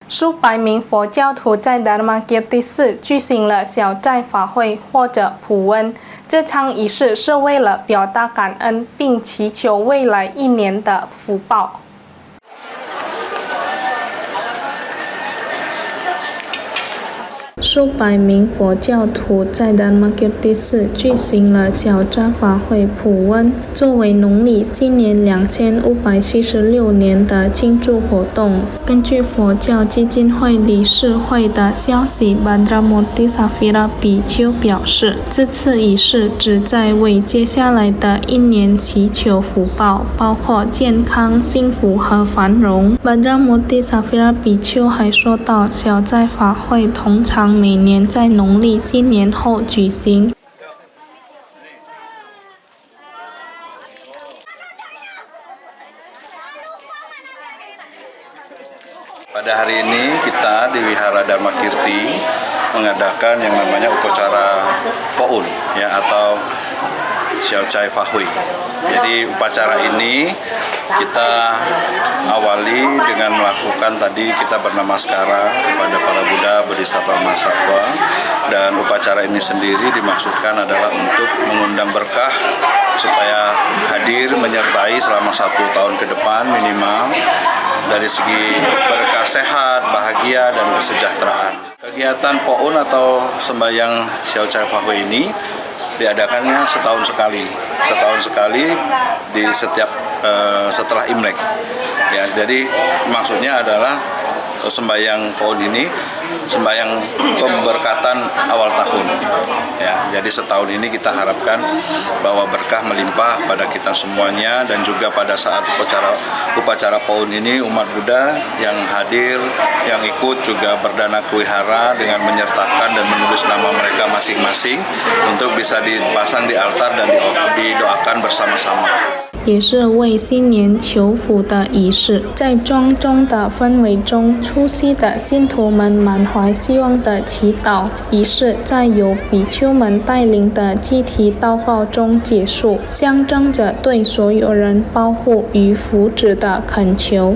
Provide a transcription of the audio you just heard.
数百名佛教徒在达玛吉尔蒂寺举行了小斋法会或者普温。这场仪式是为了表达感恩，并祈求未来一年的福报。数百名佛教徒在达玛吉尔蒂寺举行了小斋法会普温，作为农历新年2576年的庆祝活动。根据佛教基金会理事会的消息，Bhadramurti Safira比丘表示，这次仪式旨在为接下来的一年祈求福报，包括健康、幸福和繁荣。Bhadramurti Safira比丘还说到，小斋法会通常每年在农历新年后举行。Pada hari ini kita di Wihara Dharma Kirti mengadakan yang namanya upacara Poun ya atau Xiao Cai Fahui. Jadi upacara ini kita awali dengan melakukan tadi kita bernamaskara kepada para Buddha, Bodhisattva, Mahasatwa, dan upacara ini sendiri dimaksudkan adalah untuk mengundang berkah supaya hadir menyertai selama 1 tahun ke depan minimal dari segi berkah sehat, bahagia, dan kesejahteraan. Kegiatan Poun atau sembahyang Xiao Cai Fahui ini diadakannya setahun sekali di setiap setelah Imlek. Ya, jadi maksudnya adalah sembahyang Poun ini sembahyang pemberkatan awal tahun. Ya, jadi setahun ini kita harapkan bahwa berkah melimpah pada kita semuanya, dan juga pada saat upacara Poun ini umat Buddha yang hadir, yang ikut juga berdana kuwihara dengan menyertakan dan menulis nama mereka masing-masing untuk bisa dipasang di altar dan didoakan bersama-sama. 也是为新年求福的仪式。在庄重的氛围中，出席的信徒们满怀希望的祈祷仪式，在由比丘们带领的集体祷告中结束，象征着对所有人保护与福祉的恳求。